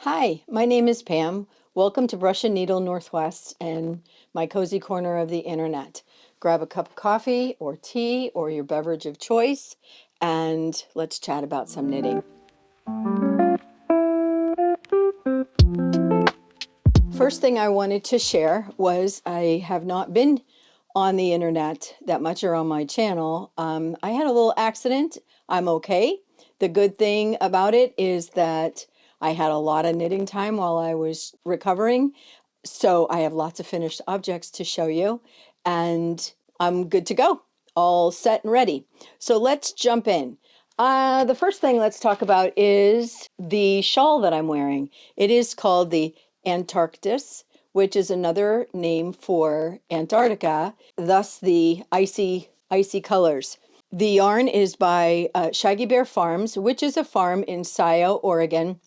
Hi, my name is Pam. Welcome to Brush and Needle Northwest and my cozy corner of the internet. Grab a cup of coffee or tea or your beverage of choice and let's chat about some knitting. First thing I wanted to share was I have not been on the internet that much or on my channel. I had a little accident. I'm okay. The good thing about it is that I had a lot of knitting time while I was recovering. So I have lots of finished objects to show you and I'm good to go, all set and ready. So let's jump in. The first thing let's talk about is the shawl that I'm wearing. It is called the Antarktis, which is another name for Antarctica, thus the icy colors. The yarn is by Shaggy Bear Farms, which is a farm in Chiao, Oregon,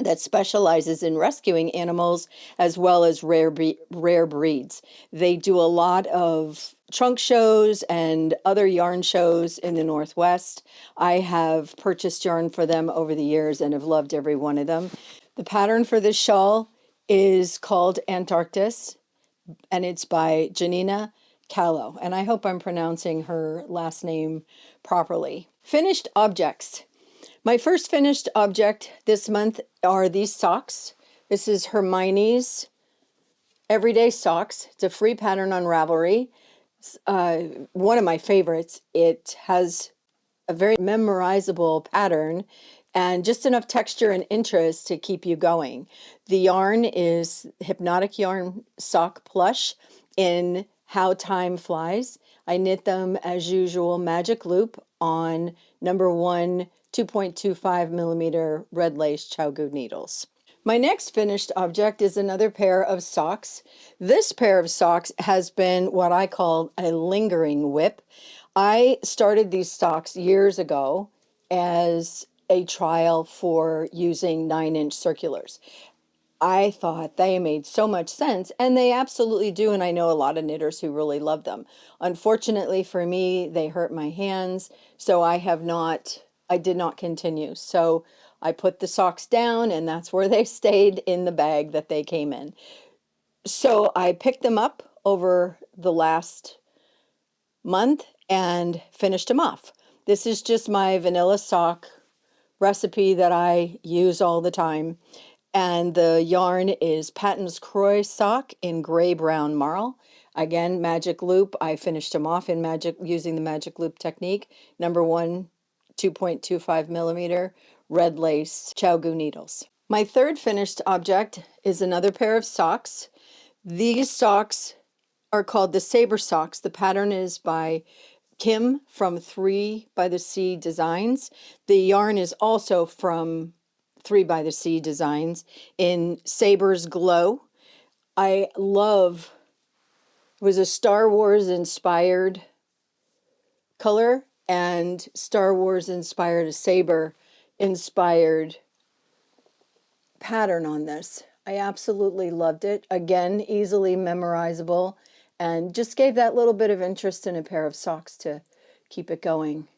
that specializes in rescuing animals as well as rare breeds. They do a lot of trunk shows and other yarn shows in the Northwest. I have purchased yarn for them over the years and have loved every one of them. The pattern for this shawl is called Antarktis, and it's by Janina Kallio, and I hope I'm pronouncing her last name properly. Finished objects. My first finished object this month are these socks. This is Hermiones Everyday Socks. It's a free pattern on Ravelry. One of my favorites. It has a very memorizable pattern and just enough texture and interest to keep you going. The yarn is Hypnotic yarn sock plush in How Time Flies. I knit them as usual magic loop on number 1 2.25 millimeter red lace Chiao needles. My next finished object is another pair of socks. This pair of socks has been what I call a lingering whip. I started these socks years ago as a trial for using 9-inch circulars. I thought they made so much sense, and they absolutely do, and I know a lot of knitters who really love them. Unfortunately for me, they hurt my hands, so I did not continue. So I put the socks down, and that's where they stayed in the bag that they came in. So I picked them up over the last month and finished them off. This is just my vanilla sock recipe that I use all the time. And the yarn is Patton's Croy sock in gray brown marl. Again, magic loop. I finished them off in using the magic loop technique. Number 1 2.25 millimeter red lace Chiao needles. My third finished object is another pair of socks. These socks are called the Saber socks. The pattern is by Kim from 3 by the Sea Designs. The yarn is also from 3 by the Sea Designs in Saber's Glow. It was a Star Wars inspired color and Star Wars inspired, a Saber inspired pattern on this. I absolutely loved it. Again, easily memorizable, and just gave that little bit of interest in a pair of socks to keep it going.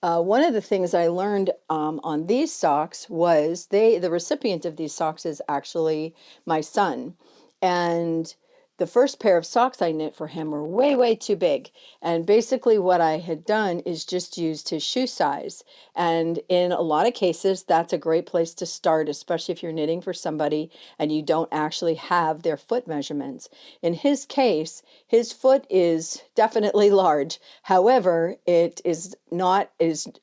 One of the things I learned on these socks was the recipient of these socks is actually my son. And the first pair of socks I knit for him were way, way too big. And basically what I had done is just used his shoe size. And in a lot of cases, that's a great place to start, especially if you're knitting for somebody and you don't actually have their foot measurements. In his case, his foot is definitely large. However, it is a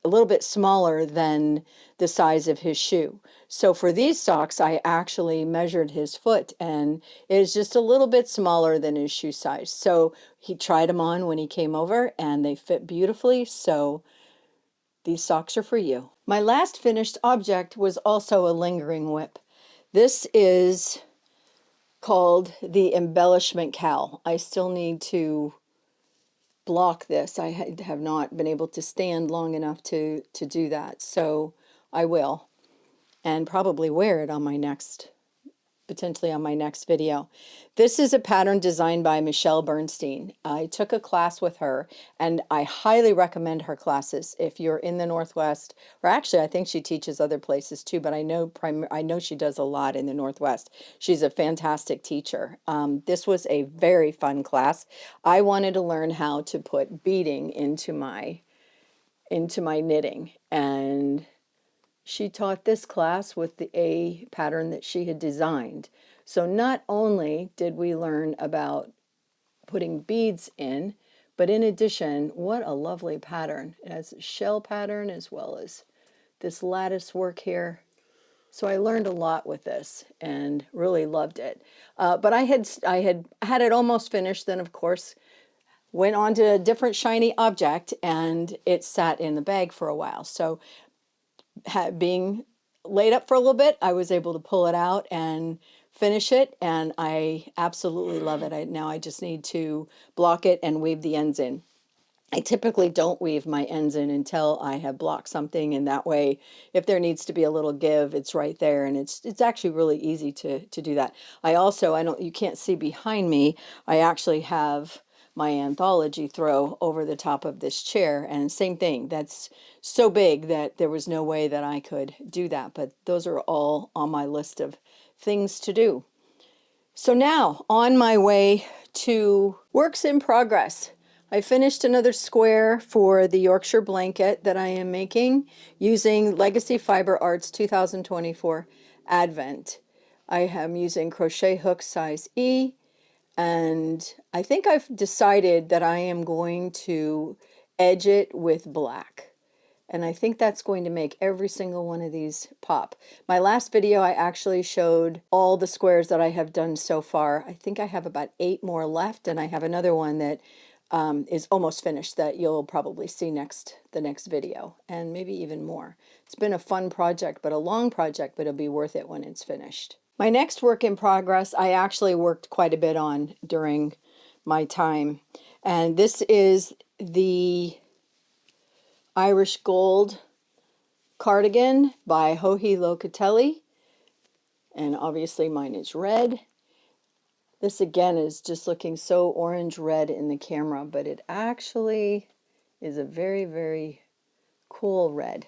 little bit smaller than the size of his shoe. So for these socks, I actually measured his foot and it is just a little bit smaller than his shoe size. So he tried them on when he came over and they fit beautifully. So these socks are for you. My last finished object was also a lingering whip. This is called the Embellishment Cowl. I still need to block this. I have not been able to stand long enough to do that. So I will, and probably wear it on my next potentially on my next video. This is a pattern designed by Michele Bernstein. I took a class with her, and I highly recommend her classes if you're in the Northwest, or actually I think she teaches other places too, but I know she does a lot in the Northwest. She's a fantastic teacher. This was a very fun class. I wanted to learn how to put beading into my knitting, and she taught this class with a pattern that she had designed. So not only did we learn about putting beads in, but in addition, what a lovely pattern. It has a shell pattern as well as this lattice work here. So I learned a lot with this and really loved it. But I had it almost finished. Then of course went on to a different shiny object, and it sat in the bag for a while. So being laid up for a little bit, I was able to pull it out and finish it, and I absolutely love it. Now I just need to block it and weave the ends in. I typically don't weave my ends in until I have blocked something, and that way if there needs to be a little give, it's right there, and it's actually really easy to do that. You can't see behind me, I actually have my anthology throw over the top of this chair, and same thing, that's so big that there was no way that I could do that, but those are all on my list of things to do. So now on my way to works in progress. I finished another square for the Yorkshire blanket that I am making using Legacy Fiber Arts 2024 Advent. I am using crochet hook size E, and I think I've decided that I am going to edge it with black. And I think that's going to make every single one of these pop. My last video, I actually showed all the squares that I have done so far. I think I have about 8 more left, and I have another one that is almost finished that you'll probably see the next video, and maybe even more. It's been a fun project, but a long project, but it'll be worth it when it's finished. My next work in progress, I actually worked quite a bit on during my time, and this is the Irish Gold Cardigan by Locatelli, and obviously mine is red. This again is just looking so orange red in the camera, but it actually is a very, very cool red.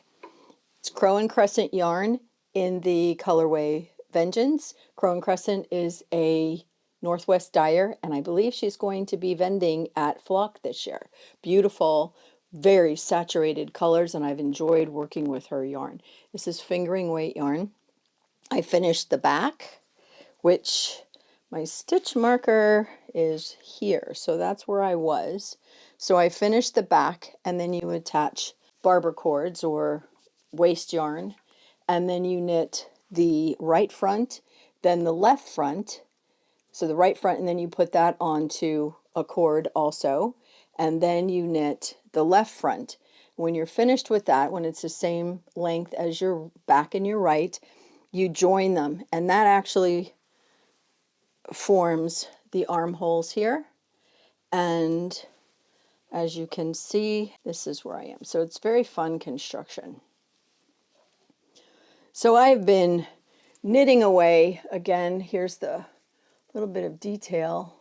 It's Crow and Crescent yarn in the colorway Vengeance. Crow and Crescent is a Northwest dyer, and I believe she's going to be vending at Flock this year. Beautiful, very saturated colors, and I've enjoyed working with her yarn. This is fingering weight yarn. I finished the back, which my stitch marker is here, so that's where I was. So I finished the back, and then you attach barber cords or waste yarn, and then you knit the right front, then the left front, so the right front, and then you put that onto a cord also, and then you knit the left front. When you're finished with that, when it's the same length as your back and your right, you join them, and that actually forms the armholes here. And as you can see, this is where I am. So it's very fun construction. So I've been knitting away. Again, here's the little bit of detail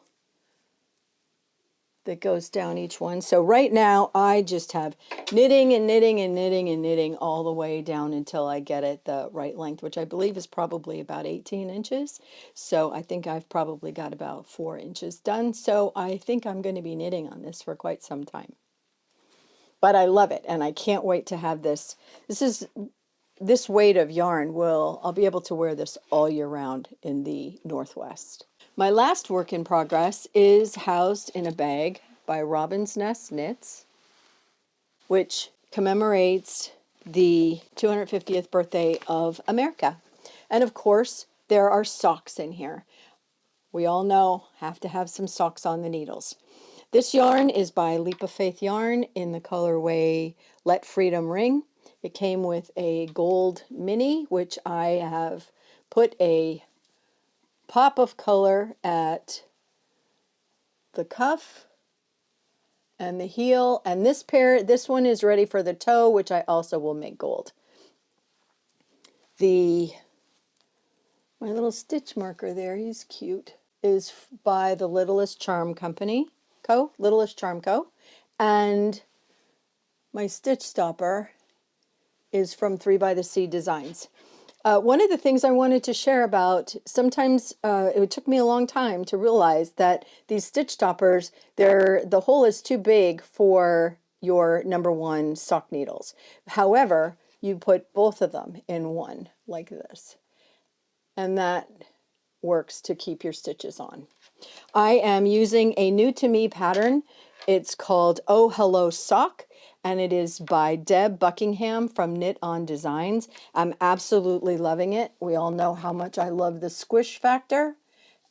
that goes down each one. So right now I just have knitting and knitting and knitting and knitting all the way down until I get it the right length, which I believe is probably about 18 inches. So I think I've probably got about 4 inches done. So I think I'm going to be knitting on this for quite some time. But I love it, and I can't wait to have this. This weight of yarn I'll be able to wear this all year round in the Northwest. My last work in progress is housed in a bag by Robinz Nest Knits, which commemorates the 250th birthday of America. And of course, there are socks in here. We all know, have to have some socks on the needles. This yarn is by Leap of Faith Yarn in the colorway Let Freedom Ring. It came with a gold mini, which I have put a pop of color at the cuff and the heel, and this one is ready for the toe, which I also will make gold. The My little stitch marker there, he's cute, is by the Littlest Charm Company, Littlest Charm Co. And my stitch stopper is from 3 by the Sea Designs. One of the things I wanted to share about, sometimes it took me a long time to realize that these stitch stoppers, the hole is too big for your #1 sock needles. However, you put both of them in one like this, and that works to keep your stitches on. I am using a new to me pattern. It's called Oh Hello Sock, and it is by Deb Buckingham from Knit On Designs. I'm absolutely loving it. We all know how much I love the squish factor,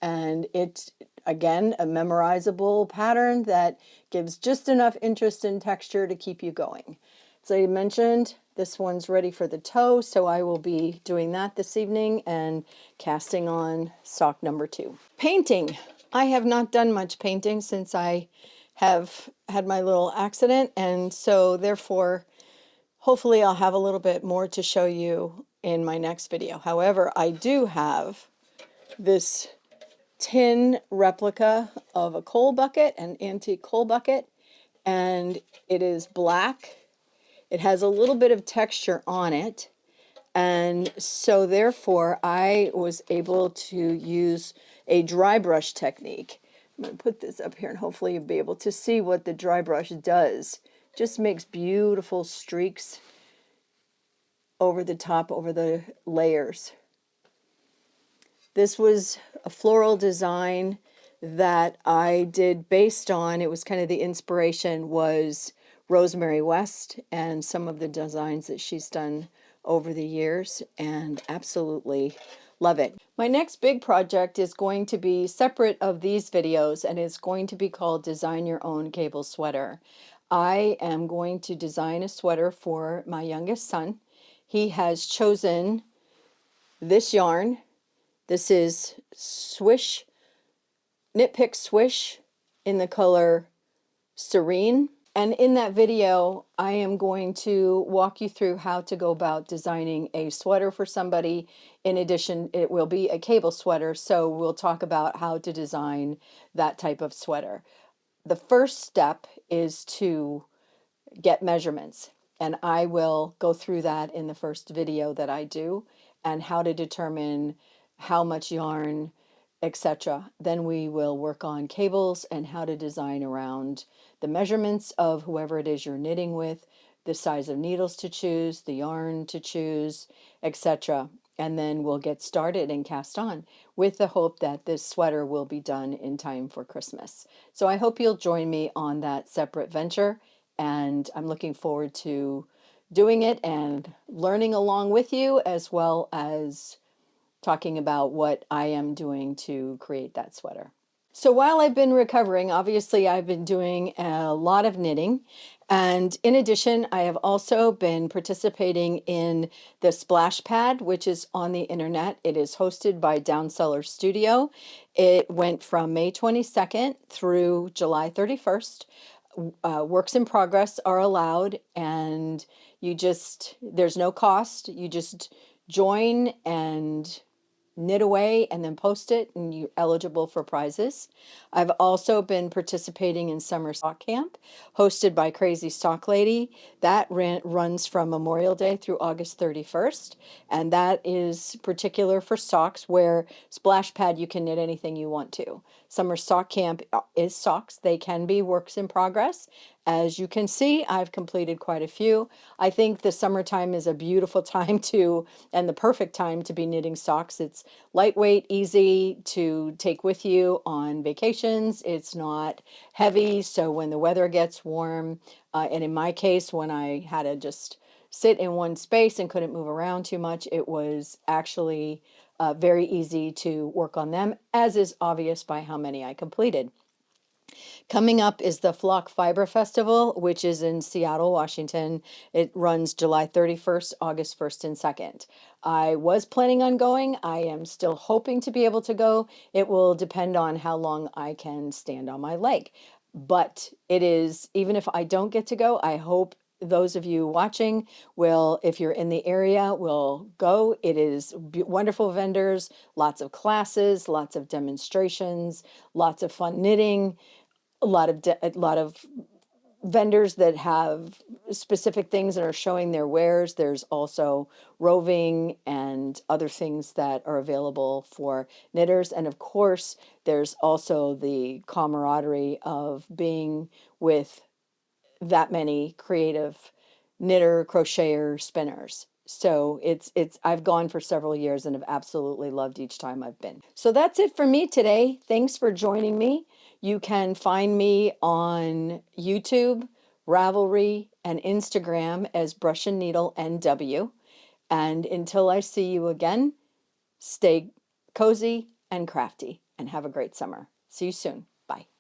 and it's, again, a memorizable pattern that gives just enough interest and texture to keep you going. As I mentioned, this one's ready for the toe, so I will be doing that this evening and casting on sock number 2. Painting. I have not done much painting since I have had my little accident, and so therefore hopefully I'll have a little bit more to show you in my next video. However, I do have this tin replica of a coal bucket, an antique coal bucket, and it is black. It has a little bit of texture on it, and so therefore I was able to use a dry brush technique. I'm going to put this up here and hopefully you'll be able to see what the dry brush does. Just makes beautiful streaks over the top, over the layers. This was a floral design that I did based on, it was kind of the inspiration was Rosemary West and some of the designs that she's done over the years, and absolutely love it. My next big project is going to be separate of these videos, and it's going to be called Design Your Own Cable Sweater. I am going to design a sweater for my youngest son. He has chosen this yarn. This is Swish, Knit Pick Swish in the color Serene. And in that video, I am going to walk you through how to go about designing a sweater for somebody. In addition, it will be a cable sweater, so we'll talk about how to design that type of sweater. The first step is to get measurements, and I will go through that in the first video that I do, and how to determine how much yarn, etc. Then we will work on cables and how to design around the measurements of whoever it is you're knitting with, the size of needles to choose, the yarn to choose, etc. And then we'll get started and cast on with the hope that this sweater will be done in time for Christmas. So I hope you'll join me on that separate venture, and I'm looking forward to doing it and learning along with you, as well as talking about what I am doing to create that sweater. So while I've been recovering, obviously I've been doing a lot of knitting, and in addition I have also been participating in the Splash Pad, which is on the internet. It is hosted by Downseller Studio. It went from May 22nd through July 31st. Works in progress are allowed, and there's no cost. You just join and knit away and then post it, and you're eligible for prizes. I've also been participating in Summer Sock Camp, hosted by Crazy Sock Lady. That runs from Memorial Day through August 31st, and that is particular for socks, where Splash Pad you can knit anything you want to. Summer Sock Camp is socks. They can be works in progress. As you can see, I've completed quite a few. I think the summertime is a beautiful time and the perfect time to be knitting socks. It's lightweight, easy to take with you on vacations. It's not heavy, so when the weather gets warm, and in my case, when I had to just sit in one space and couldn't move around too much, it was actually very easy to work on them, as is obvious by how many I completed. Coming up is the Flock Fiber Festival, which is in Seattle, Washington. It runs July 31st, August 1st, and 2nd. I was planning on going. I am still hoping to be able to go. It will depend on how long I can stand on my leg. But it is, even if I don't get to go, I hope those of you watching will, if you're in the area, will go. It is wonderful vendors, lots of classes, lots of demonstrations, lots of fun knitting, a lot of vendors that have specific things and are showing their wares. There's also roving and other things that are available for knitters. And of course, there's also the camaraderie of being with that many creative knitter, crocheter, spinners. So I've gone for several years and have absolutely loved each time I've been. So that's it for me today. Thanks for joining me. You can find me on YouTube, Ravelry, and Instagram as Brush and Needle NW. And until I see you again, stay cozy and crafty and have a great summer. See you soon. Bye.